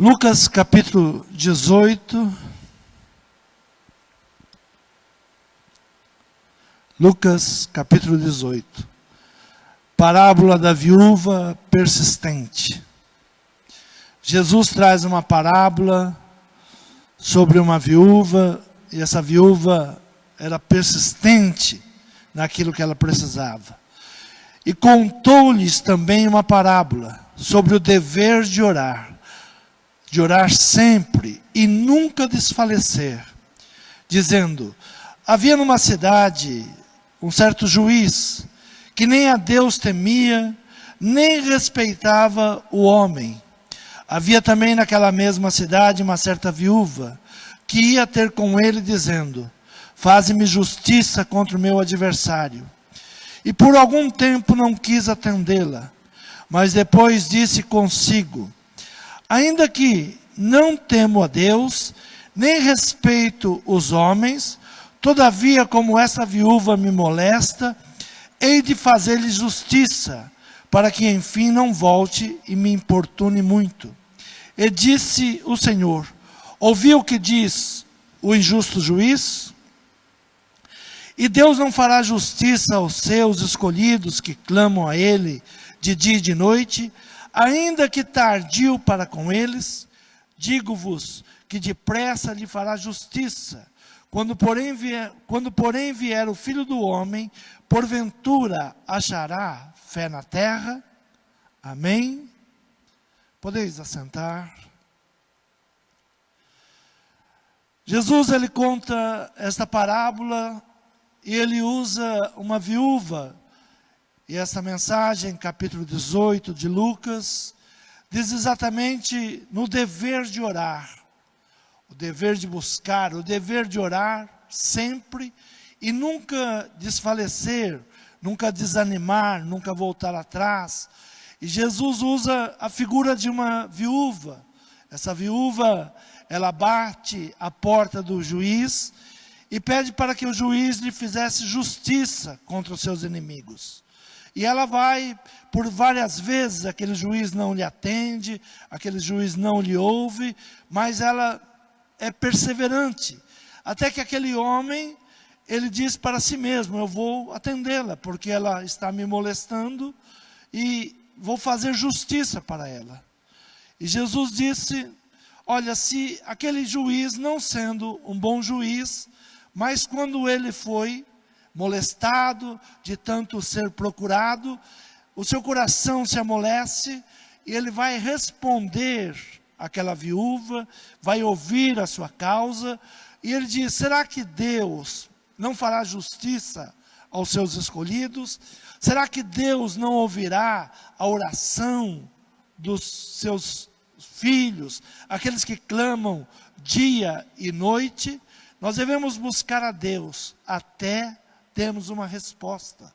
Lucas capítulo 18. Lucas capítulo 18. Parábola da viúva persistente. Jesus traz uma parábola sobre uma viúva, e essa viúva era persistente naquilo que ela precisava. E contou-lhes também uma parábola sobre o dever de orar sempre e nunca desfalecer, dizendo: havia numa cidade um certo juiz, que nem a Deus temia, nem respeitava o homem. Havia também naquela mesma cidade uma certa viúva, que ia ter com ele, dizendo: faze-me justiça contra o meu adversário. E por algum tempo não quis atendê-la, mas depois disse consigo: ainda que não temo a Deus, nem respeito os homens, todavia, como essa viúva me molesta, hei de fazer-lhe justiça, para que enfim não volte e me importune muito. E disse o Senhor: ouviu o que diz o injusto juiz? E Deus não fará justiça aos seus escolhidos que clamam a Ele de dia e de noite, ainda que tardio para com eles? Digo-vos que depressa lhe fará justiça. Quando porém vier o Filho do Homem, porventura achará fé na terra? Amém? Podeis assentar. Jesus, ele conta esta parábola e ele usa uma viúva. E essa mensagem, capítulo 18 de Lucas, diz exatamente no dever de orar, o dever de buscar, o dever de orar sempre e nunca desfalecer, nunca desanimar, nunca voltar atrás. E Jesus usa a figura de uma viúva. Essa viúva, ela bate à porta do juiz e pede para que o juiz lhe fizesse justiça contra os seus inimigos. E ela vai, por várias vezes, aquele juiz não lhe atende, aquele juiz não lhe ouve, mas ela é perseverante. Até que aquele homem, ele diz para si mesmo: eu vou atendê-la, porque ela está me molestando e vou fazer justiça para ela. E Jesus disse: olha, se aquele juiz, não sendo um bom juiz, mas quando ele foi molestado, de tanto ser procurado, o seu coração se amolece, e ele vai responder àquela viúva, vai ouvir a sua causa, e ele diz: será que Deus não fará justiça aos seus escolhidos? Será que Deus não ouvirá a oração dos seus filhos, aqueles que clamam dia e noite? Nós devemos buscar a Deus até termos uma resposta.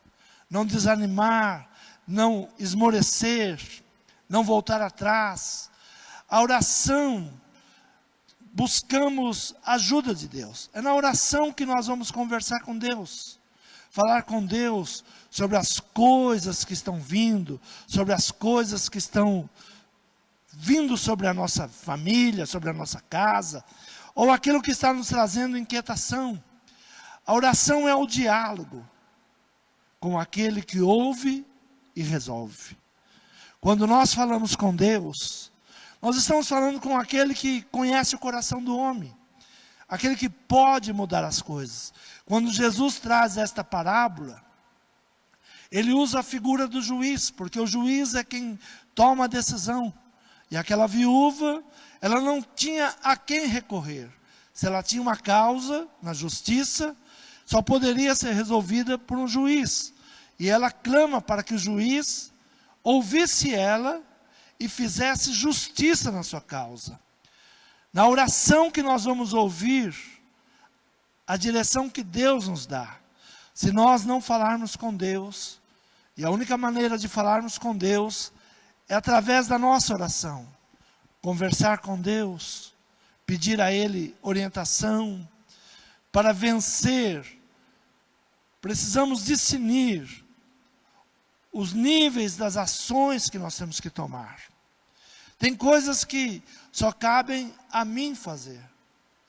Não desanimar, não esmorecer, não voltar atrás. A oração, buscamos a ajuda de Deus. É na oração que nós vamos conversar com Deus. Falar com Deus sobre as coisas que estão vindo, sobre as coisas que estão vindo sobre a nossa família, sobre a nossa casa, ou aquilo que está nos trazendo inquietação. A oração é o diálogo com aquele que ouve e resolve. Quando nós falamos com Deus, nós estamos falando com aquele que conhece o coração do homem, aquele que pode mudar as coisas. Quando Jesus traz esta parábola, ele usa a figura do juiz, porque o juiz é quem toma a decisão. E aquela viúva, ela não tinha a quem recorrer. Se ela tinha uma causa na justiça, só poderia ser resolvida por um juiz. E ela clama para que o juiz ouvisse ela e fizesse justiça na sua causa. Na oração que nós vamos ouvir, a direção que Deus nos dá. Se nós não falarmos com Deus, e a única maneira de falarmos com Deus é através da nossa oração. Conversar com Deus, pedir a Ele orientação. Para vencer, precisamos discernir os níveis das ações que nós temos que tomar. Tem coisas que só cabem a mim fazer.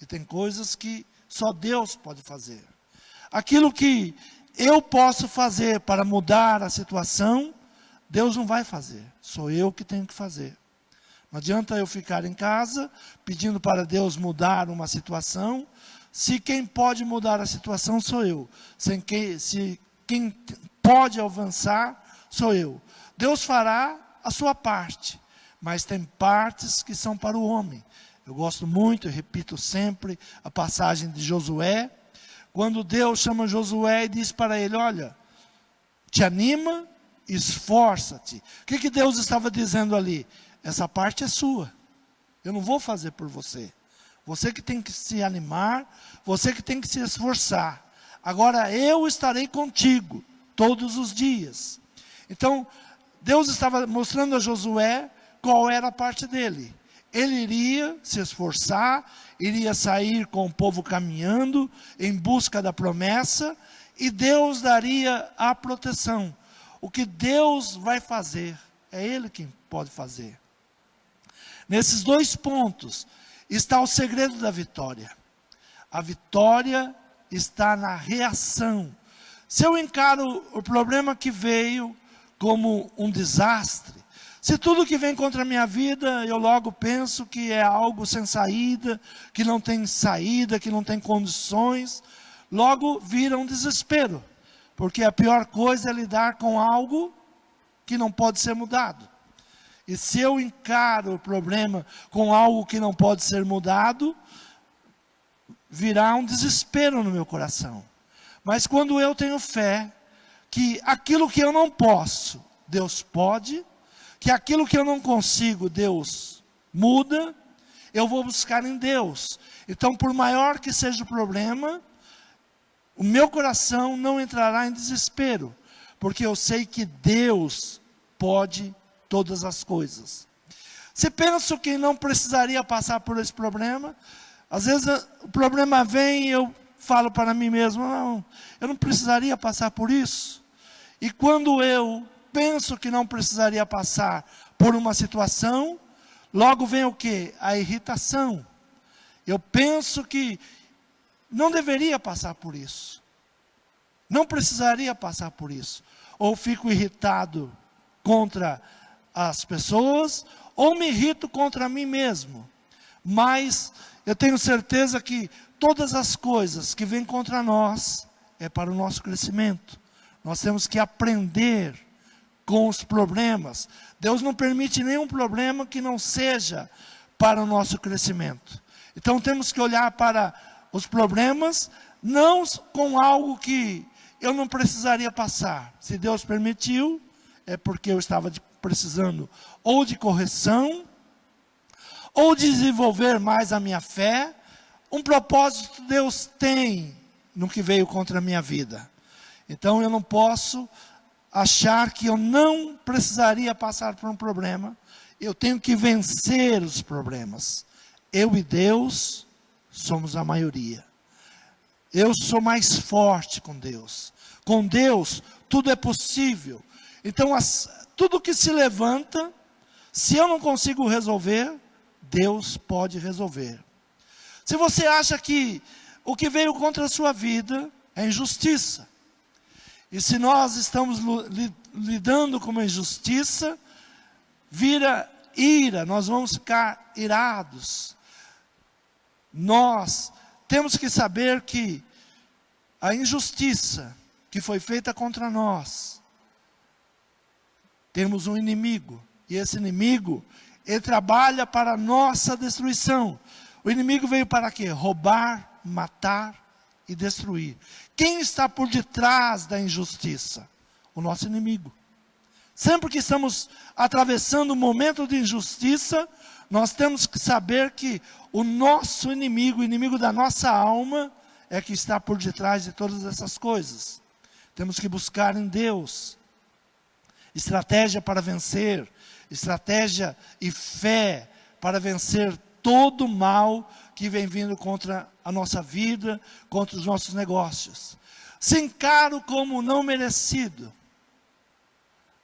E tem coisas que só Deus pode fazer. Aquilo que eu posso fazer para mudar a situação, Deus não vai fazer. Sou eu que tenho que fazer. Não adianta eu ficar em casa pedindo para Deus mudar uma situação, se quem pode mudar a situação sou eu. Se quem pode avançar sou eu. Deus fará a sua parte, mas tem partes que são para o homem. Eu gosto muito, eu repito sempre, a passagem de Josué, quando Deus chama Josué e diz para ele, olha, te anima, esforça-te. O que Deus estava dizendo ali? Essa parte é sua, eu não vou fazer por você. Você que tem que se animar, você que tem que se esforçar. Agora eu estarei contigo todos os dias. Então, Deus estava mostrando a Josué qual era a parte dele. Ele iria se esforçar, iria sair com o povo caminhando em busca da promessa, e Deus daria a proteção. O que Deus vai fazer, é Ele quem pode fazer. Nesses dois pontos está o segredo da vitória. A vitória está na reação. Se eu encaro o problema que veio como um desastre, se tudo que vem contra a minha vida, eu logo penso que é algo sem saída, que não tem saída, que não tem condições, logo vira um desespero. Porque a pior coisa é lidar com algo que não pode ser mudado. E se eu encaro o problema com algo que não pode ser mudado, virá um desespero no meu coração. Mas quando eu tenho fé, que aquilo que eu não posso, Deus pode, que aquilo que eu não consigo, Deus muda, eu vou buscar em Deus. Então, por maior que seja o problema, o meu coração não entrará em desespero, porque eu sei que Deus pode todas as coisas. Se penso que não precisaria passar por esse problema, às vezes o problema vem e eu falo para mim mesmo, não, eu não precisaria passar por isso. E quando eu penso que não precisaria passar por uma situação, logo vem o quê? A irritação. Eu penso que não deveria passar por isso. Não precisaria passar por isso. Ou fico irritado contra as pessoas, ou me irrito contra mim mesmo. Mas eu tenho certeza que todas as coisas que vêm contra nós é para o nosso crescimento. Nós temos que aprender com os problemas. Deus não permite nenhum problema que não seja para o nosso crescimento. Então temos que olhar para os problemas, não com algo que eu não precisaria passar. Se Deus permitiu, é porque eu estava precisando ou de correção, ou desenvolver mais a minha fé. Um propósito Deus tem no que veio contra a minha vida. Então eu não posso achar que eu não precisaria passar por um problema. Eu tenho que vencer os problemas. Eu e Deus somos a maioria. Eu sou mais forte com Deus. Com Deus tudo é possível. Então tudo que se levanta, se eu não consigo resolver, Deus pode resolver. Se você acha que o que veio contra a sua vida é injustiça, e se nós estamos lidando com uma injustiça, vira ira, nós vamos ficar irados. Nós temos que saber que a injustiça que foi feita contra nós, temos um inimigo, e esse inimigo, ele trabalha para a nossa destruição. O inimigo veio para quê? Roubar, matar e destruir. Quem está por detrás da injustiça? O nosso inimigo. Sempre que estamos atravessando um momento de injustiça, nós temos que saber que o nosso inimigo, o inimigo da nossa alma, é que está por detrás de todas essas coisas. Temos que buscar em Deus estratégia para vencer, estratégia e fé para vencer todo o mal que vem vindo contra a nossa vida, contra os nossos negócios. Se encaro como não merecido,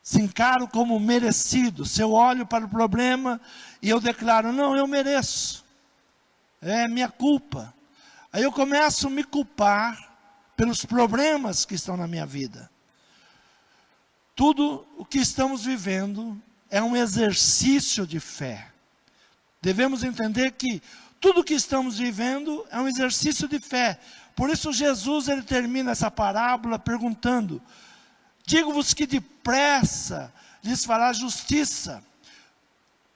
se encaro como merecido. Se eu olho para o problema e eu declaro, não, eu mereço, é minha culpa. Aí eu começo a me culpar pelos problemas que estão na minha vida. Tudo o que estamos vivendo é um exercício de fé. Devemos entender que tudo o que estamos vivendo é um exercício de fé. Por isso Jesus, ele termina essa parábola perguntando, digo-vos que depressa lhes fará justiça.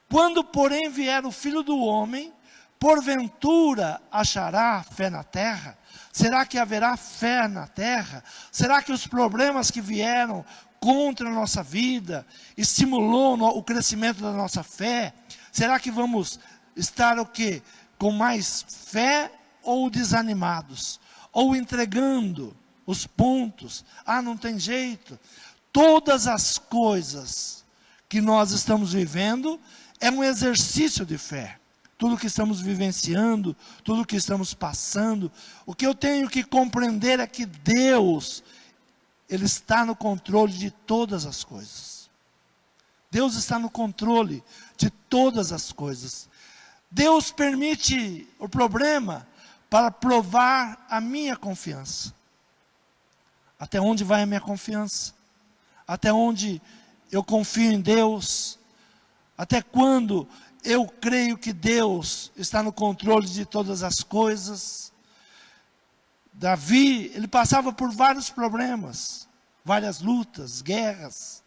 Quando, porém, vier o Filho do Homem, porventura achará fé na terra? Será que haverá fé na terra? Será que os problemas que vieram contra a nossa vida estimulou o crescimento da nossa fé? Será que vamos estar o quê? Com mais fé ou desanimados? Ou entregando os pontos? Ah, não tem jeito. Todas as coisas que nós estamos vivendo é um exercício de fé. Tudo que estamos vivenciando, tudo que estamos passando, o que eu tenho que compreender é que Deus, Ele está no controle de todas as coisas. Deus está no controle de todas as coisas. Deus permite o problema para provar a minha confiança. Até onde vai a minha confiança? Até onde eu confio em Deus? Até quando eu creio que Deus está no controle de todas as coisas? Davi, ele passava por vários problemas, várias lutas, guerras,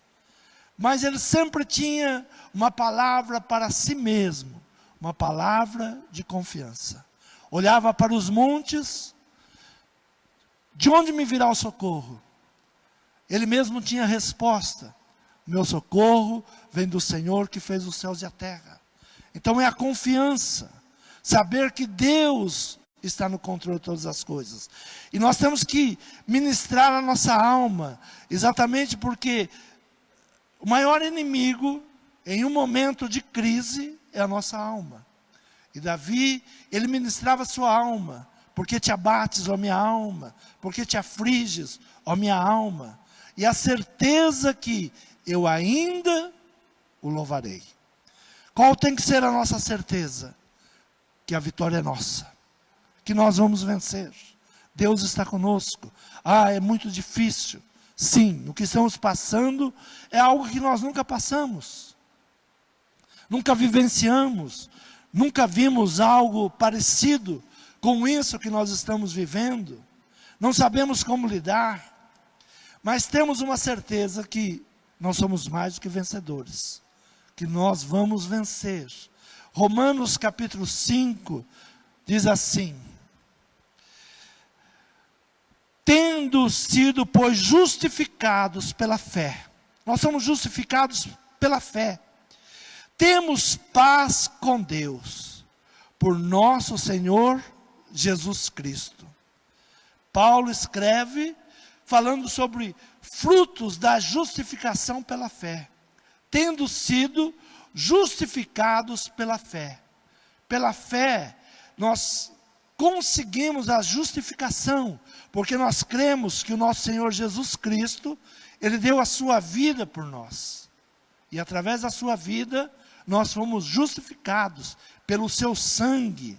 mas ele sempre tinha uma palavra para si mesmo, uma palavra de confiança. Olhava para os montes, de onde me virá o socorro? Ele mesmo tinha a resposta, meu socorro vem do Senhor que fez os céus e a terra. Então é a confiança, saber que Deus está no controle de todas as coisas. E nós temos que ministrar a nossa alma, exatamente porque o maior inimigo em um momento de crise é a nossa alma. E Davi, ele ministrava a sua alma. Porque te abates, ó minha alma? Porque te afliges, ó minha alma? E a certeza que eu ainda o louvarei. Qual tem que ser a nossa certeza? Que a vitória é nossa. Que nós vamos vencer. Deus está conosco. Ah, é muito difícil. Sim, o que estamos passando é algo que nós nunca passamos. Nunca vivenciamos. Nunca vimos algo parecido com isso que nós estamos vivendo. Não sabemos como lidar. Mas temos uma certeza que nós somos mais do que vencedores. Que nós vamos vencer. Romanos capítulo 5 diz assim: tendo sido, pois, justificados pela fé. Nós somos justificados pela fé. Temos paz com Deus, por nosso Senhor Jesus Cristo. Paulo escreve falando sobre frutos da justificação pela fé. Tendo sido justificados pela fé. Pela fé, nós conseguimos a justificação, porque nós cremos que o nosso Senhor Jesus Cristo, Ele deu a sua vida por nós. E através da sua vida, nós fomos justificados pelo seu sangue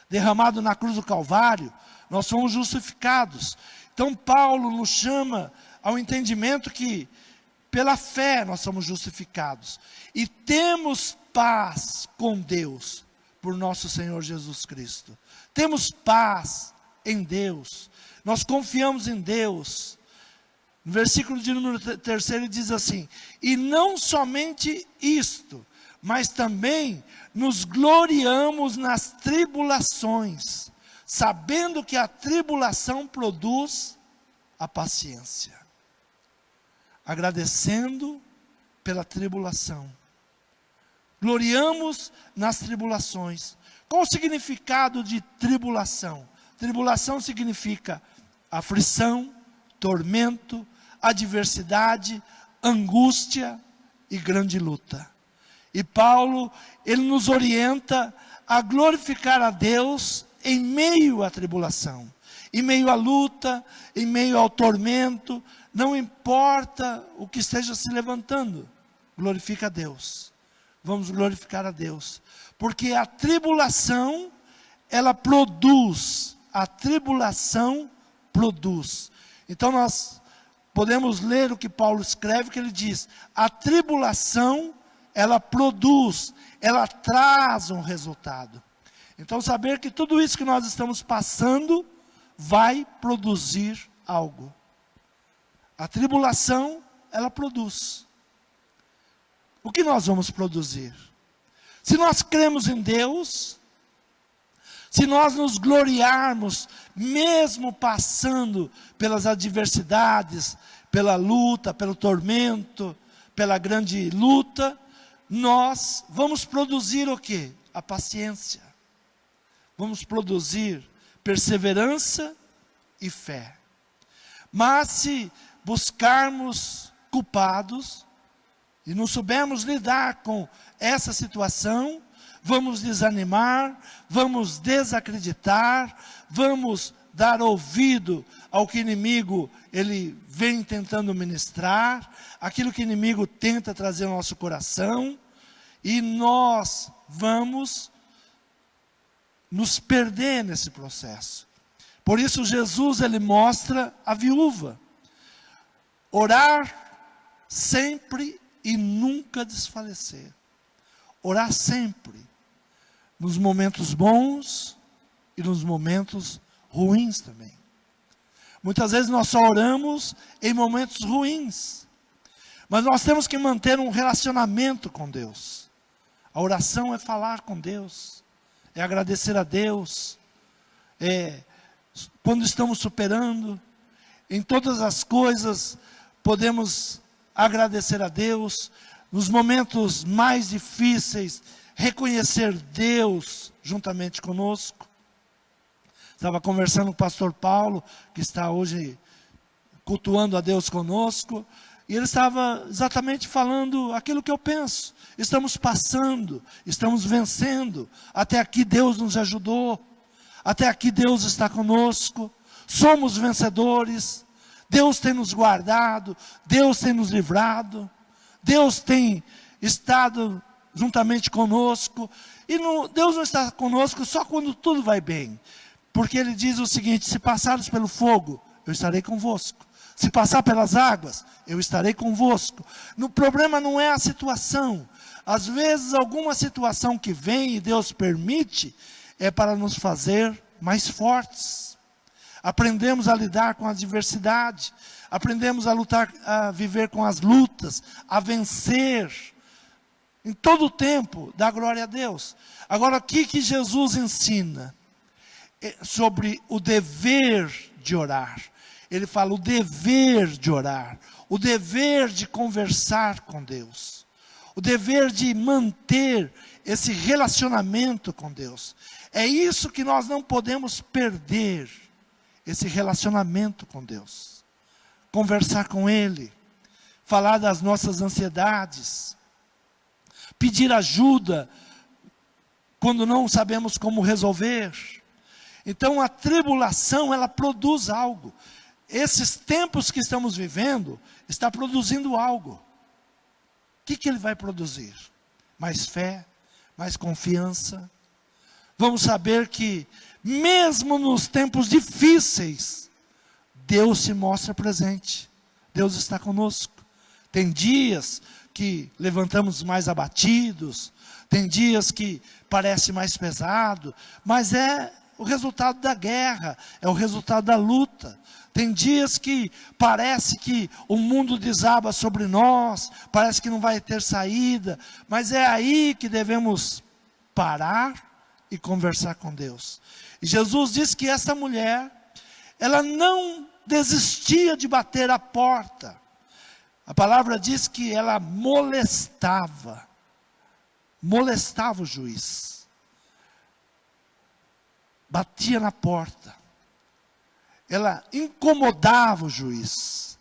derramado na cruz do Calvário. Nós fomos justificados. Então Paulo nos chama ao entendimento que pela fé nós somos justificados. E temos paz com Deus por nosso Senhor Jesus Cristo. Temos paz em Deus. Nós confiamos em Deus. No versículo de número 3 ele diz assim: e não somente isto, mas também nos gloriamos nas tribulações, sabendo que a tribulação produz a paciência. Agradecendo pela tribulação. Gloriamos nas tribulações. Qual o significado de tribulação? Tribulação significa aflição, tormento, adversidade, angústia e grande luta. E Paulo, ele nos orienta a glorificar a Deus em meio à tribulação, em meio à luta, em meio ao tormento, não importa o que esteja se levantando, glorifica a Deus. Vamos glorificar a Deus. Porque a tribulação, ela produz. A tribulação produz. Então nós podemos ler o que Paulo escreve, que ele diz: a tribulação, ela produz, ela traz um resultado. Então saber que tudo isso que nós estamos passando, vai produzir algo. A tribulação, ela produz. O que nós vamos produzir? Se nós cremos em Deus, se nós nos gloriarmos, mesmo passando pelas adversidades, pela luta, pelo tormento, pela grande luta, nós vamos produzir o quê? A paciência. Vamos produzir perseverança e fé. Mas se buscarmos culpados e não soubermos lidar com essa situação, vamos desanimar, vamos desacreditar, vamos dar ouvido ao que o inimigo ele vem tentando ministrar, aquilo que o inimigo tenta trazer ao nosso coração, e nós vamos nos perder nesse processo. Por isso Jesus ele mostra a viúva. Orar sempre e nunca desfalecer. Orar sempre. Nos momentos bons e nos momentos ruins também. Muitas vezes nós só oramos em momentos ruins. Mas nós temos que manter um relacionamento com Deus. A oração é falar com Deus. É agradecer a Deus. Quando estamos superando, em todas as coisas, podemos agradecer a Deus. Nos momentos mais difíceis, reconhecer Deus juntamente conosco. Estava conversando com o pastor Paulo, que está hoje cultuando a Deus conosco, e ele estava exatamente falando aquilo que eu penso. Estamos passando, estamos vencendo, até aqui Deus nos ajudou, até aqui Deus está conosco, somos vencedores, Deus tem nos guardado, Deus tem nos livrado, Deus tem estado juntamente conosco, e Deus não está conosco só quando tudo vai bem, porque Ele diz o seguinte: se passares pelo fogo, eu estarei convosco, se passar pelas águas, eu estarei convosco. O problema não é a situação, às vezes alguma situação que vem e Deus permite, é para nos fazer mais fortes. Aprendemos a lidar com a adversidade, aprendemos a lutar, a viver com as lutas, a vencer. Em todo o tempo, dá glória a Deus. Agora, o que Jesus ensina? Sobre o dever de orar. Ele fala o dever de orar, o dever de conversar com Deus, o dever de manter esse relacionamento com Deus. É isso que nós não podemos perder, esse relacionamento com Deus. Conversar com Ele, falar das nossas ansiedades, pedir ajuda quando não sabemos como resolver. Então a tribulação, ela produz algo. Esses tempos que estamos vivendo, está produzindo algo. O que ele vai produzir? Mais fé, mais confiança. Vamos saber que, mesmo nos tempos difíceis, Deus se mostra presente. Deus está conosco. Tem dias que levantamos mais abatidos, tem dias que parece mais pesado, mas é o resultado da guerra, é o resultado da luta. Tem dias que parece que o mundo desaba sobre nós, parece que não vai ter saída, mas é aí que devemos parar e conversar com Deus. E Jesus disse que essa mulher, ela não desistia de bater a porta. A palavra diz que ela molestava o juiz. Batia na porta. Ela incomodava o juiz.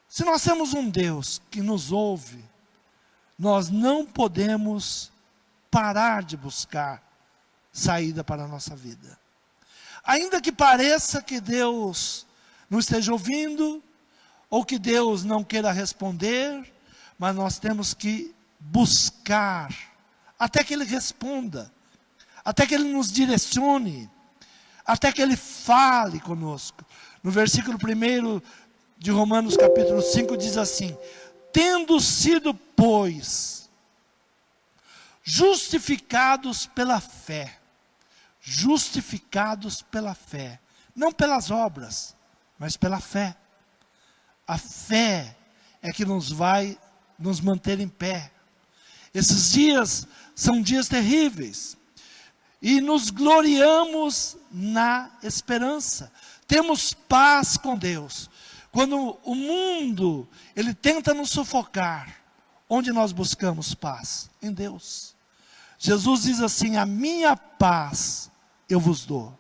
Se nós temos um Deus que nos ouve, nós não podemos parar de buscar saída para a nossa vida. Ainda que pareça que Deus não esteja ouvindo, ou que Deus não queira responder, mas nós temos que buscar, até que Ele responda, até que Ele nos direcione, até que Ele fale conosco. No versículo 1 de Romanos capítulo 5 diz assim: tendo sido, pois, justificados pela fé, não pelas obras, mas pela fé. A fé é que nos vai nos manter em pé. Esses dias são dias terríveis, e nos gloriamos na esperança. Temos paz com Deus. Quando o mundo, ele tenta nos sufocar, onde nós buscamos paz? Em Deus. Jesus diz assim: a minha paz eu vos dou.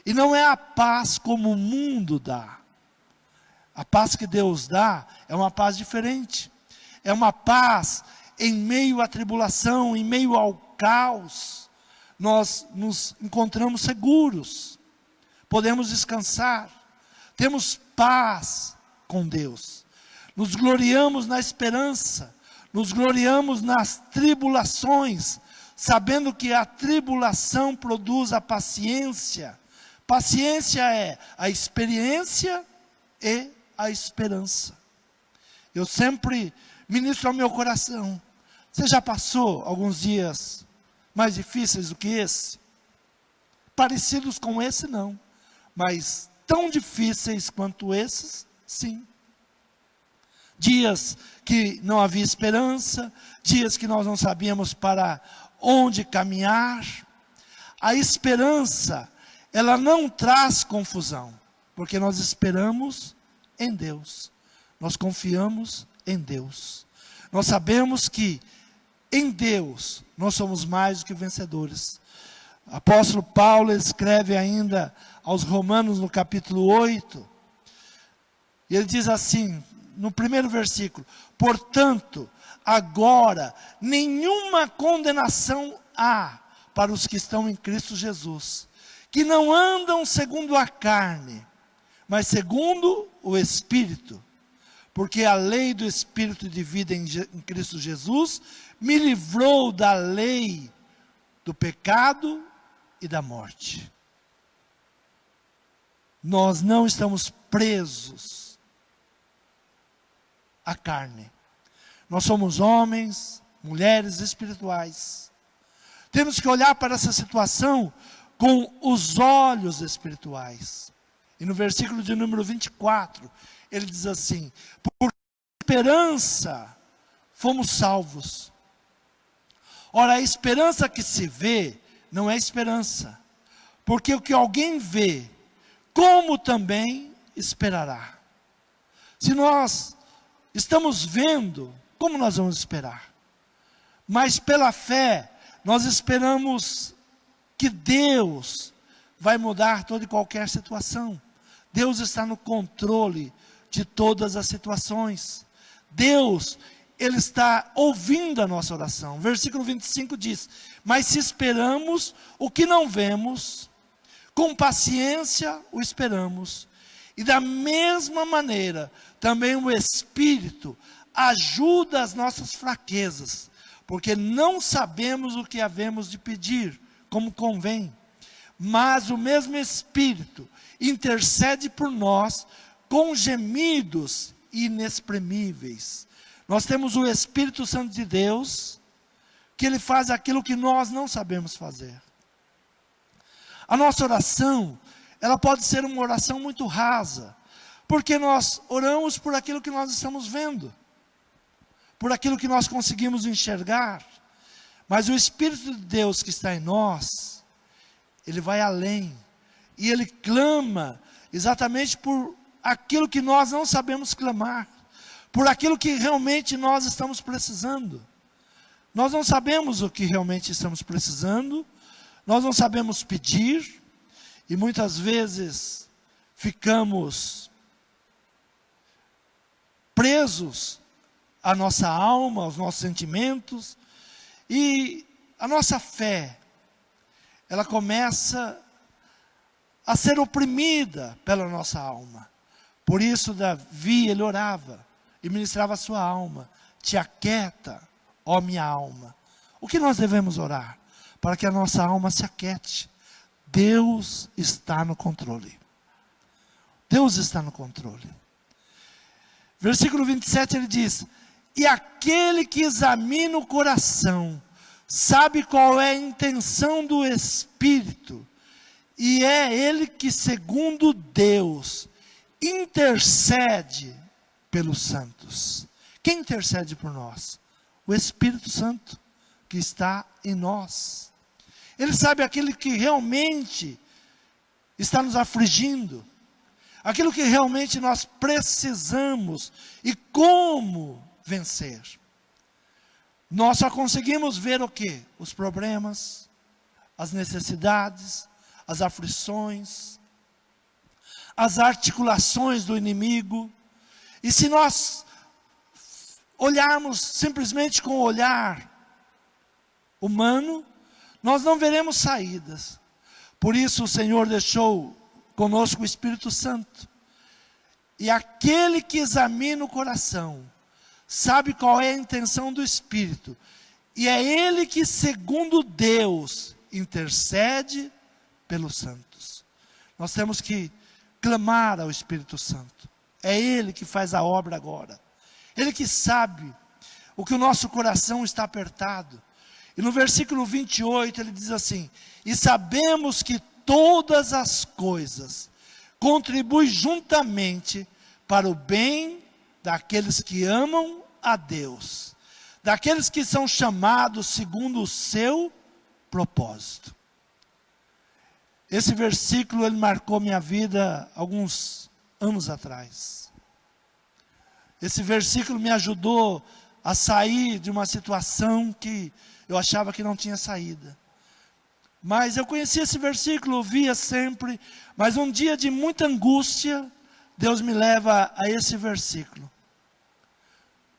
E não é a paz como o mundo dá. A paz que Deus dá é uma paz diferente. É uma paz em meio à tribulação, em meio ao caos. Nós nos encontramos seguros. Podemos descansar. Temos paz com Deus. Nos gloriamos na esperança. Nos gloriamos nas tribulações, sabendo que a tribulação produz a paciência. Paciência é a experiência e a esperança. Eu sempre ministro ao meu coração: você já passou alguns dias mais difíceis do que esse? Parecidos com esse não, mas tão difíceis quanto esses, sim. Dias que não havia esperança, dias que nós não sabíamos para onde caminhar. A esperança, ela não traz confusão, porque nós esperamos em Deus, nós confiamos em Deus, nós sabemos que em Deus nós somos mais do que vencedores. O apóstolo Paulo escreve ainda aos Romanos no capítulo 8, e ele diz assim, no primeiro versículo: portanto, agora nenhuma condenação há para os que estão em Cristo Jesus, que não andam segundo a carne, mas segundo o Espírito. Porque a lei do Espírito de vida em Cristo Jesus me livrou da lei do pecado e da morte. Nós não estamos presos à carne. Nós somos homens, mulheres espirituais. Temos que olhar para essa situação com os olhos espirituais. E no versículo de número 24, ele diz assim: por esperança fomos salvos. Ora, a esperança que se vê não é esperança, porque o que alguém vê, como também esperará. Se nós estamos vendo, como nós vamos esperar? Mas pela fé, nós esperamos que Deus vai mudar toda e qualquer situação. Deus está no controle de todas as situações. Deus, Ele está ouvindo a nossa oração. Versículo 25 diz: mas se esperamos o que não vemos, com paciência o esperamos. E da mesma maneira, também o Espírito ajuda as nossas fraquezas, porque não sabemos o que havemos de pedir, como convém. Mas o mesmo Espírito intercede por nós com gemidos inexprimíveis. Nós temos o Espírito Santo de Deus, que Ele faz aquilo que nós não sabemos fazer. A nossa oração, ela pode ser uma oração muito rasa, porque nós oramos por aquilo que nós estamos vendo, por aquilo que nós conseguimos enxergar. Mas o Espírito de Deus que está em nós, Ele vai além, e Ele clama exatamente por aquilo que nós não sabemos clamar, por aquilo que realmente nós estamos precisando. Nós não sabemos o que realmente estamos precisando, nós não sabemos pedir, e muitas vezes ficamos presos à nossa alma, aos nossos sentimentos, e a nossa fé, ela começa a ser oprimida pela nossa alma, Por isso Davi, ele orava e ministrava a sua alma. Te aquieta, ó minha alma. O que nós devemos orar? Para que a nossa alma se aquiete. Deus está no controle. Deus está no controle. Versículo 27 ele diz: e aquele que examina o coração, sabe qual é a intenção do Espírito, e é ele que, segundo Deus, intercede pelos santos. Quem intercede por nós? O Espírito Santo, que está em nós. Ele sabe aquilo que realmente está nos afligindo, aquilo que realmente nós precisamos e como vencer. Nós só conseguimos ver o quê? Os problemas, as necessidades, as aflições, as articulações do inimigo. E se nós olharmos simplesmente com o olhar humano, nós não veremos saídas. Por isso o Senhor deixou conosco o Espírito Santo. E aquele que examina o coração, sabe qual é a intenção do Espírito. E é ele que, segundo Deus, intercede pelos santos. Nós temos que clamar ao Espírito Santo. É ele que faz a obra agora. Ele que sabe o que o nosso coração está apertado. E no versículo 28 ele diz assim: e sabemos que todas as coisas contribuem juntamente para o bem daqueles que amam a Deus, daqueles que são chamados segundo o seu propósito. Esse versículo ele marcou minha vida alguns anos atrás. Esse versículo me ajudou a sair de uma situação que eu achava que não tinha saída. Mas eu conhecia esse versículo, ouvia sempre, mas um dia de muita angústia, Deus me leva a esse versículo.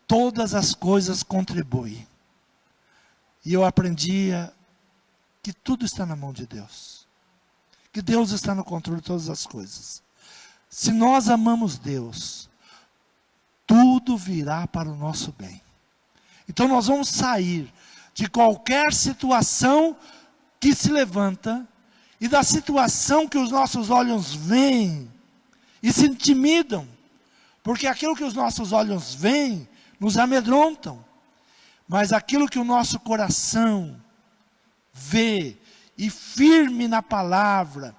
Todas as coisas contribuem. E eu aprendia que tudo está na mão de Deus. Que Deus está no controle de todas as coisas. Se nós amamos Deus, tudo virá para o nosso bem. Então nós vamos sair de qualquer situação que se levanta e da situação que os nossos olhos veem e se intimidam, porque aquilo que os nossos olhos veem nos amedrontam, mas aquilo que o nosso coração vê e firme na palavra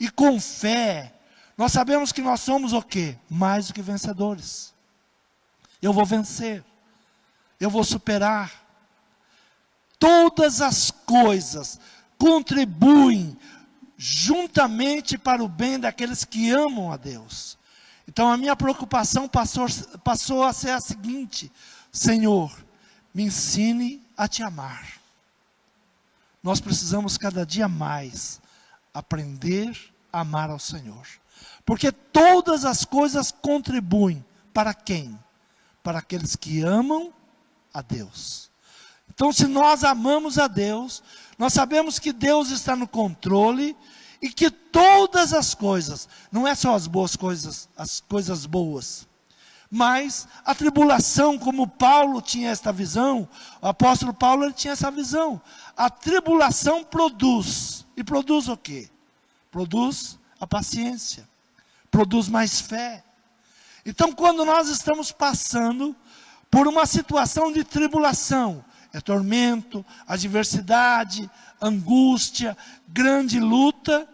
e com fé, nós sabemos que nós somos o quê? Mais do que vencedores. Eu vou vencer, eu vou superar. Todas as coisas contribuem juntamente para o bem daqueles que amam a Deus. Então a minha preocupação passou a ser a seguinte: Senhor, me ensine a te amar. Nós precisamos cada dia mais aprender a amar ao Senhor. Porque todas as coisas contribuem para quem? Para aqueles que amam a Deus. Então, se nós amamos a Deus, nós sabemos que Deus está no controle e que todas as coisas, não é só as boas coisas, as coisas boas, mas a tribulação, como Paulo tinha esta visão, o apóstolo Paulo ele tinha essa visão. A tribulação produz, e produz o quê? Produz a paciência, produz mais fé. Então, quando nós estamos passando por uma situação de tribulação, é tormento, adversidade, angústia, grande luta,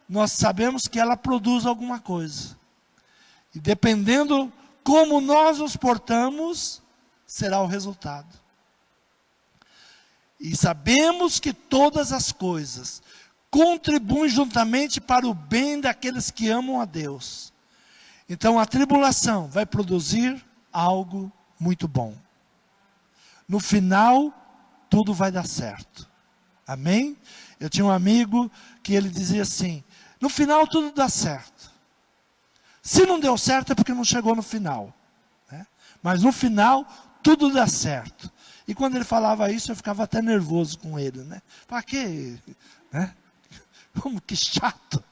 nós sabemos que ela produz alguma coisa. E dependendo como nós nos portamos, será o resultado. E sabemos que todas as coisas contribuem juntamente para o bem daqueles que amam a Deus. Então a tribulação vai produzir algo muito bom. No final, tudo vai dar certo. Amém? Eu tinha um amigo que ele dizia assim: no final tudo dá certo. Se não deu certo é porque não chegou no final, né? Mas no final tudo dá certo. E quando ele falava isso, eu ficava até nervoso com ele, né? Para quê? Né? Como que chato.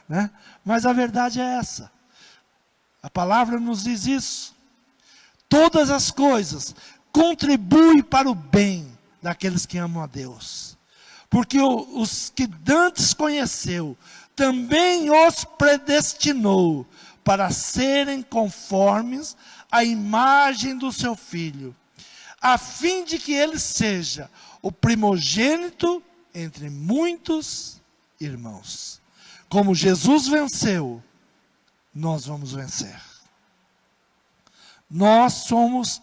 Né? Mas a verdade é essa. A palavra nos diz isso. Todas as coisas contribuem para o bem daqueles que amam a Deus. Porque os que dantes conheceu, também os predestinou para serem conformes à imagem do seu Filho, a fim de que ele seja o primogênito entre muitos irmãos. Como Jesus venceu, nós vamos vencer. Nós somos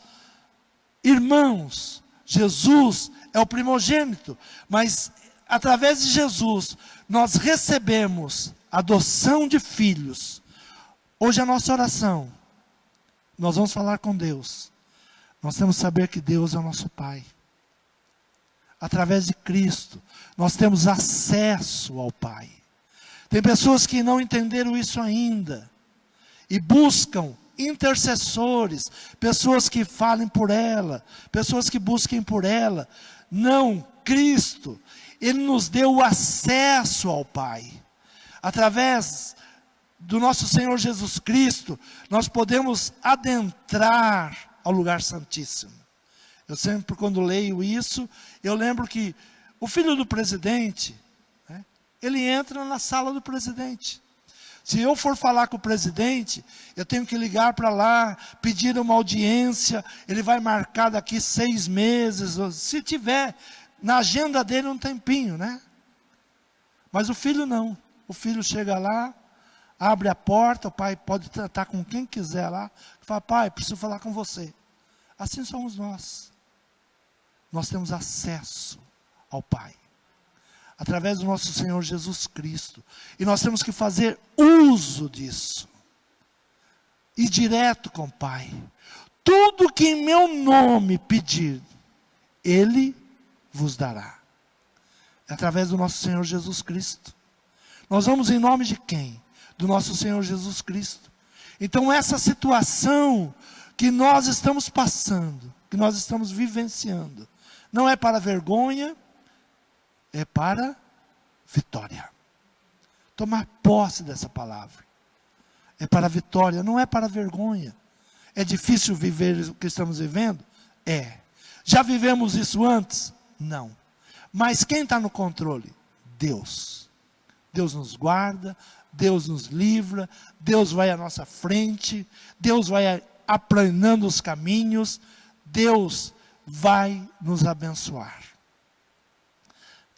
irmãos. Jesus é o primogênito, mas através de Jesus nós recebemos adoção de filhos. Hoje a nossa oração, nós vamos falar com Deus. Nós temos que saber que Deus é o nosso Pai. Através de Cristo, nós temos acesso ao Pai. Tem pessoas que não entenderam isso ainda e buscam intercessores, pessoas que falem por ela, pessoas que busquem por ela. Não, Cristo, Ele nos deu o acesso ao Pai. Através do nosso Senhor Jesus Cristo, nós podemos adentrar ao lugar santíssimo. Eu sempre, quando leio isso, eu lembro que o filho do presidente, né, ele entra na sala do presidente. Se eu for falar com o presidente, eu tenho que ligar para lá, pedir uma audiência, ele vai marcar daqui 6 meses, se tiver na agenda dele um tempinho, né? Mas o filho não. O filho chega lá, abre a porta, o pai pode tratar com quem quiser lá, fala: pai, preciso falar com você. Assim somos nós. Nós temos acesso ao Pai, através do nosso Senhor Jesus Cristo. E nós temos que fazer uso disso. Ir direto com o Pai. Tudo que em meu nome pedir, Ele vos dará. É através do nosso Senhor Jesus Cristo. Nós vamos em nome de quem? Do nosso Senhor Jesus Cristo. Então essa situação que nós estamos passando, que nós estamos vivenciando, não é para vergonha, é para vitória. Tomar posse dessa palavra. É para vitória, não é para vergonha. É difícil viver o que estamos vivendo? É. Já vivemos isso antes? Não. Mas quem está no controle? Deus. Deus nos guarda, Deus nos livra, Deus vai à nossa frente, Deus vai aplanando os caminhos, Deus vai nos abençoar.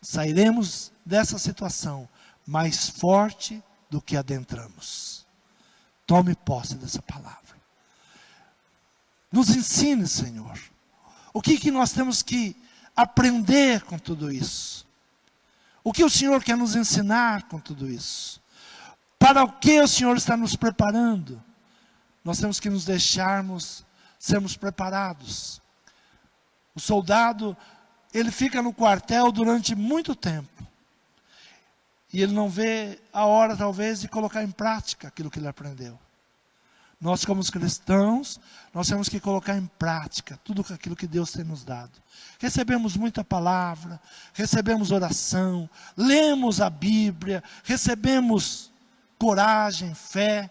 Sairemos dessa situação mais forte do que adentramos. Tome posse dessa palavra. Nos ensine, Senhor. O que nós temos que aprender com tudo isso? O que o Senhor quer nos ensinar com tudo isso? Para o que o Senhor está nos preparando? Nós temos que nos deixarmos, sermos preparados. O soldado, ele fica no quartel durante muito tempo. E ele não vê a hora, talvez, de colocar em prática aquilo que ele aprendeu. Nós, como cristãos, nós temos que colocar em prática tudo aquilo que Deus tem nos dado. Recebemos muita palavra, recebemos oração, lemos a Bíblia, recebemos coragem, fé.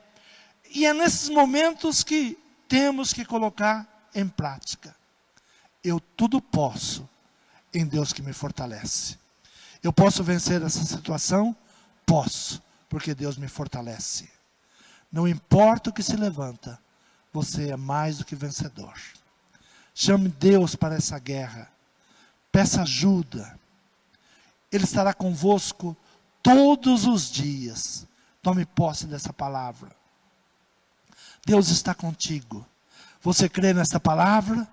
E é nesses momentos que temos que colocar em prática. Eu tudo posso em Deus que me fortalece. Eu posso vencer essa situação? Posso, porque Deus me fortalece. Não importa o que se levanta, você é mais do que vencedor. Chame Deus para essa guerra. Peça ajuda. Ele estará convosco todos os dias. Tome posse dessa palavra. Deus está contigo. Você crê nesta palavra?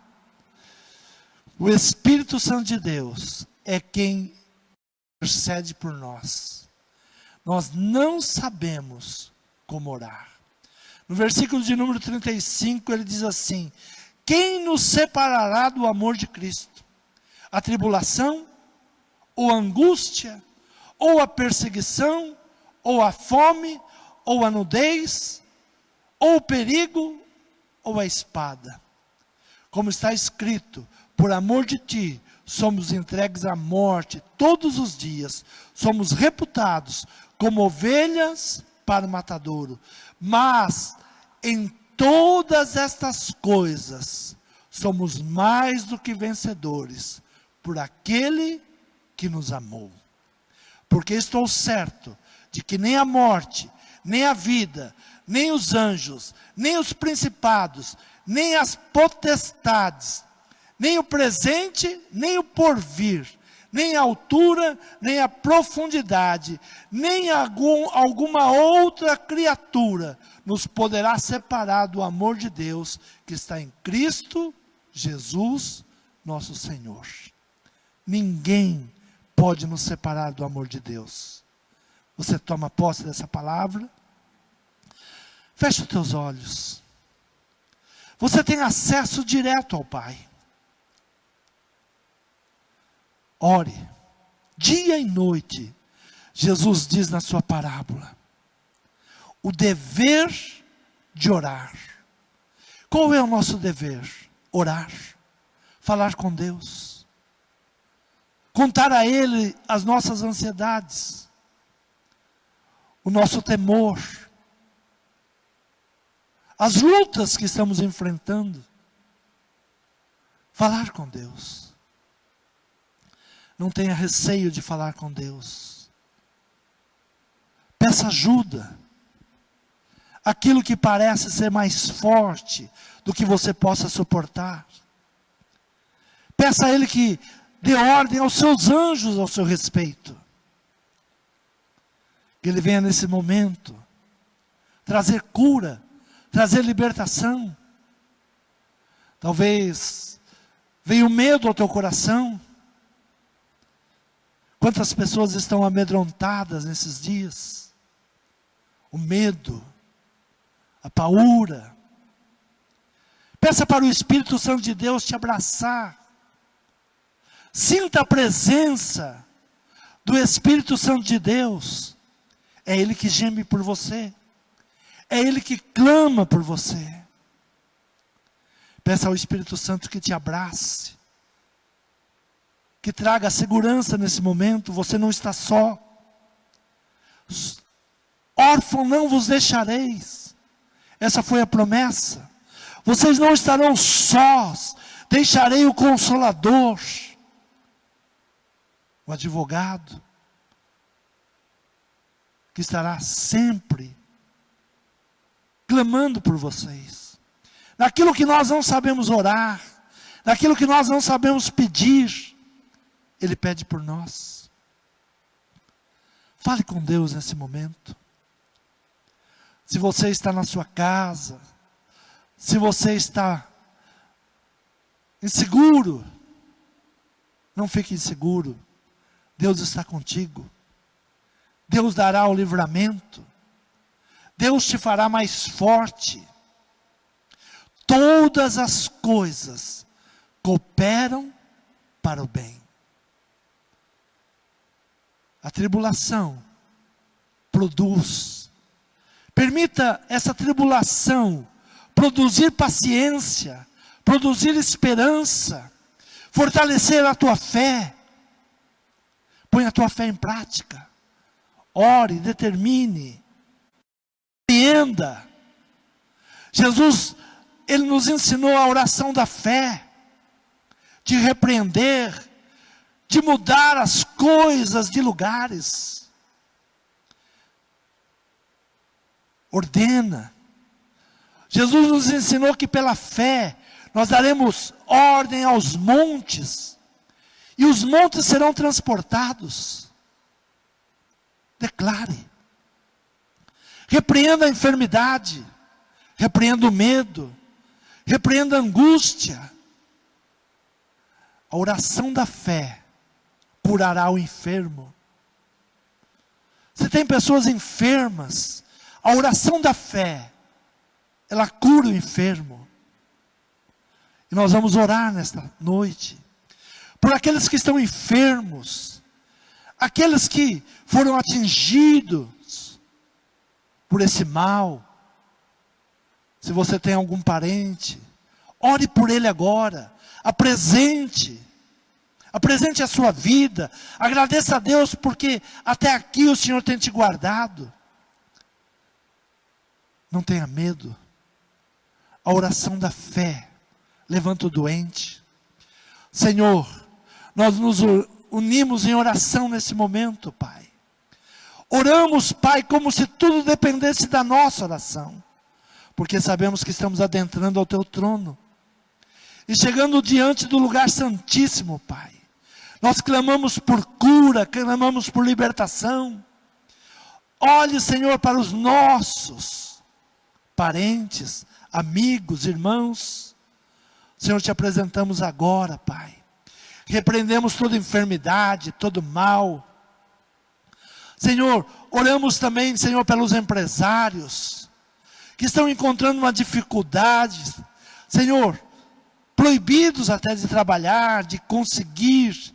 O Espírito Santo de Deus é quem intercede por nós. Nós não sabemos como orar. No versículo de número 35, ele diz assim: quem nos separará do amor de Cristo? A tribulação? Ou a angústia? Ou a perseguição? Ou a fome? Ou a nudez? Ou o perigo? Ou a espada? Como está escrito: por amor de ti, somos entregues à morte todos os dias, somos reputados como ovelhas para o matadouro. Mas em todas estas coisas, somos mais do que vencedores, por aquele que nos amou. Porque estou certo de que nem a morte, nem a vida, nem os anjos, nem os principados, nem as potestades, nem o presente, nem o porvir, nem a altura, nem a profundidade, nem alguma outra criatura nos poderá separar do amor de Deus que está em Cristo Jesus, nosso Senhor. Ninguém pode nos separar do amor de Deus. Você toma posse dessa palavra? Feche os teus olhos. Você tem acesso direto ao Pai. Ore, dia e noite. Jesus diz na sua parábola, o dever de orar. Qual é o nosso dever? Orar, falar com Deus, contar a Ele as nossas ansiedades, o nosso temor, as lutas que estamos enfrentando. Falar com Deus. Não tenha receio de falar com Deus. Peça ajuda. Aquilo que parece ser mais forte do que você possa suportar. Peça a Ele que dê ordem aos seus anjos ao seu respeito. Que Ele venha nesse momento trazer cura, trazer libertação. Talvez venha o medo ao teu coração. Quantas pessoas estão amedrontadas nesses dias? O medo, a paura. Peça para o Espírito Santo de Deus te abraçar. Sinta a presença do Espírito Santo de Deus. É Ele que geme por você. É Ele que clama por você. Peça ao Espírito Santo que te abrace. Que traga segurança nesse momento. Você não está só. Órfão não vos deixareis. Essa foi a promessa. Vocês não estarão sós. Deixarei o Consolador. O advogado. Que estará sempre clamando por vocês. Naquilo que nós não sabemos orar. Naquilo que nós não sabemos pedir. Ele pede por nós. Fale com Deus nesse momento. Se você está na sua casa, se você está inseguro, não fique inseguro. Deus está contigo. Deus dará o livramento. Deus te fará mais forte. Todas as coisas cooperam para o bem. A tribulação produz. Permita essa tribulação produzir paciência, produzir esperança, fortalecer a tua fé. Põe a tua fé em prática. Ore, determine, empreenda. Jesus, Ele nos ensinou a oração da fé, de repreender, de mudar as coisas de lugares. Ordena. Jesus nos ensinou que pela fé nós daremos ordem aos montes, e os montes serão transportados. Declare. Repreenda a enfermidade, repreenda o medo, repreenda a angústia. A oração da fé curará o enfermo. Se tem pessoas enfermas, a oração da fé, ela cura o enfermo. E nós vamos orar nesta noite, por aqueles que estão enfermos, aqueles que foram atingidos por esse mal. Se você tem algum parente, ore por ele agora, apresente a sua vida, agradeça a Deus porque até aqui o Senhor tem te guardado. Não tenha medo, a oração da fé levanta o doente. Senhor, nós nos unimos em oração nesse momento, Pai. Oramos, Pai, como se tudo dependesse da nossa oração, porque sabemos que estamos adentrando ao Teu trono, e chegando diante do lugar santíssimo, Pai. Nós clamamos por cura, clamamos por libertação. Olhe, Senhor, para os nossos parentes, amigos, irmãos. Senhor, te apresentamos agora, Pai. Repreendemos toda enfermidade, todo mal. Senhor, oramos também, Senhor, pelos empresários que estão encontrando uma dificuldade, Senhor, proibidos até de trabalhar, de conseguir.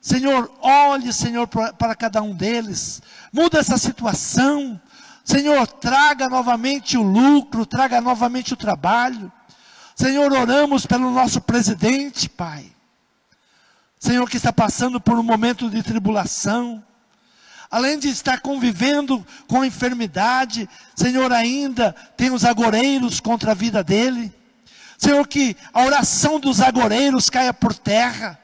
Senhor, olhe, Senhor, para cada um deles. Muda essa situação. Senhor, traga novamente o lucro, traga novamente o trabalho. Senhor, oramos pelo nosso presidente, Pai. Senhor, que está passando por um momento de tribulação. Além de estar convivendo com a enfermidade, Senhor, ainda tem os agoreiros contra a vida dele. Senhor, que a oração dos agoreiros caia por terra.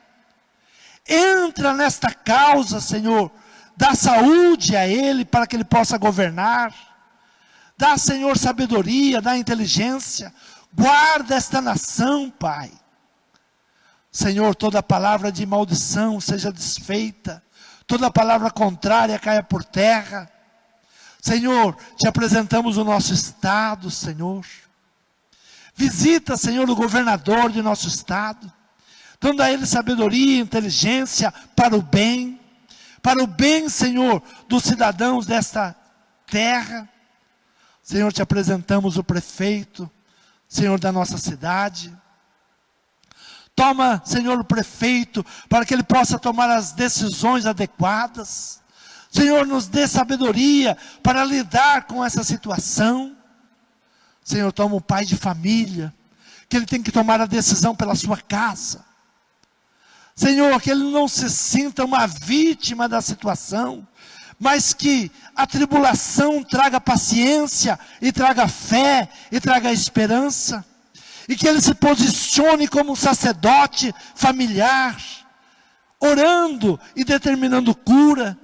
Entra nesta causa, Senhor. Dá saúde a ele para que ele possa governar. Dá, Senhor, sabedoria, dá inteligência. Guarda esta nação, Pai. Senhor, toda palavra de maldição seja desfeita. Toda palavra contrária caia por terra. Senhor, te apresentamos o nosso estado, Senhor. Visita, Senhor, o governador de nosso estado, dando a ele sabedoria, inteligência para o bem, Senhor, dos cidadãos desta terra. Senhor, te apresentamos o prefeito, Senhor, da nossa cidade. Toma, Senhor, o prefeito, para que ele possa tomar as decisões adequadas. Senhor, nos dê sabedoria para lidar com essa situação. Senhor, toma o pai de família, que ele tem que tomar a decisão pela sua casa. Senhor, que ele não se sinta uma vítima da situação, mas que a tribulação traga paciência, e traga fé, e traga esperança. E que ele se posicione como um sacerdote familiar, orando e determinando cura.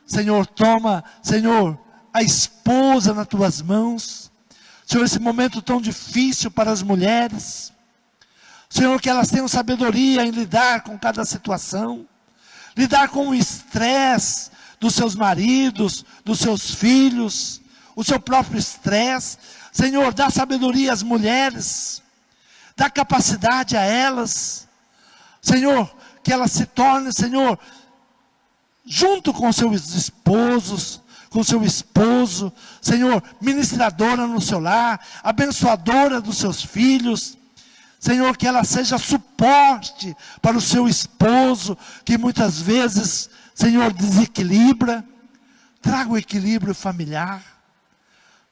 Senhor, toma, Senhor, a esposa nas tuas mãos. Senhor, esse momento tão difícil para as mulheres. Senhor, que elas tenham sabedoria em lidar com cada situação. Lidar com o estresse dos seus maridos, dos seus filhos, o seu próprio estresse. Senhor, dá sabedoria às mulheres. Dá capacidade a elas. Senhor, que elas se tornem, Senhor, junto com seus esposos, com seu esposo, Senhor, ministradora no seu lar, abençoadora dos seus filhos. Senhor, que ela seja suporte para o seu esposo, que muitas vezes, Senhor, desequilibra. Traga o equilíbrio familiar.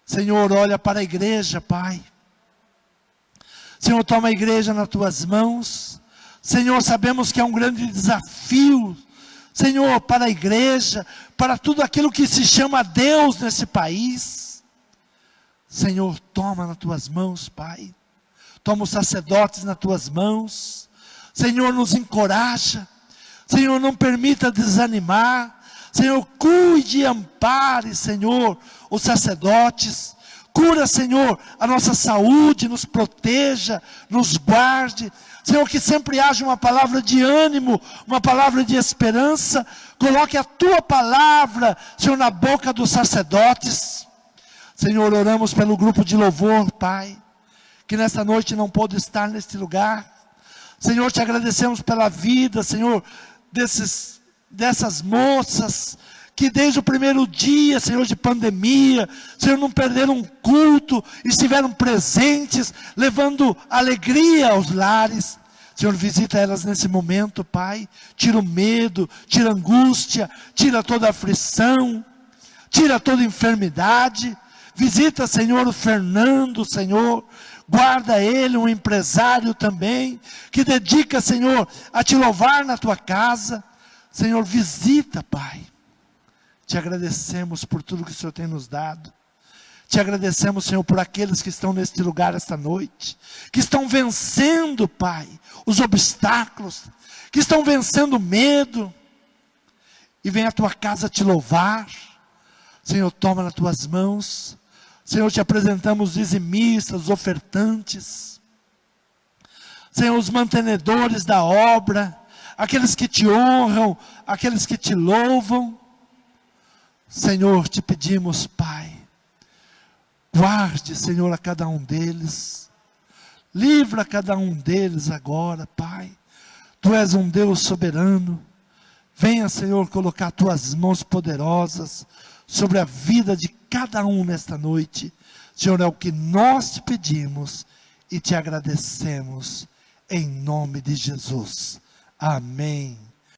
Senhor, olha para a igreja, Pai. Senhor, toma a igreja nas tuas mãos. Senhor, sabemos que é um grande desafio, Senhor, para a igreja, para tudo aquilo que se chama Deus nesse país. Senhor, toma nas tuas mãos, Pai. Toma os sacerdotes nas tuas mãos. Senhor, nos encoraja. Senhor, não permita desanimar. Senhor, cuide e ampare, Senhor, os sacerdotes. Cura, Senhor, a nossa saúde, nos proteja, nos guarde. Senhor, que sempre haja uma palavra de ânimo, uma palavra de esperança. Coloque a tua palavra, Senhor, na boca dos sacerdotes. Senhor, oramos pelo grupo de louvor, Pai, que nesta noite não pôde estar neste lugar. Senhor, te agradecemos pela vida, Senhor, dessas moças, que desde o primeiro dia, Senhor, de pandemia, Senhor, não perderam um culto, estiveram presentes, levando alegria aos lares. Senhor, visita elas nesse momento, Pai. Tira o medo, tira a angústia, tira toda a aflição, tira toda a enfermidade. Visita, Senhor, o Fernando, Senhor. Guarda ele, um empresário também, que dedica, Senhor, a te louvar na tua casa. Senhor, visita, Pai. Te agradecemos por tudo que o Senhor tem nos dado. Te agradecemos, Senhor, por aqueles que estão neste lugar esta noite, que estão vencendo, Pai, os obstáculos, que estão vencendo o medo, e vem à tua casa te louvar. Senhor, toma nas tuas mãos. Senhor, te apresentamos os dizimistas, os ofertantes, Senhor, os mantenedores da obra, aqueles que te honram, aqueles que te louvam. Senhor, te pedimos, Pai, guarde, Senhor, a cada um deles, livra cada um deles agora, Pai. Tu és um Deus soberano. Venha, Senhor, colocar tuas mãos poderosas sobre a vida de cada um nesta noite. Senhor, é o que nós te pedimos e te agradecemos, em nome de Jesus. Amém.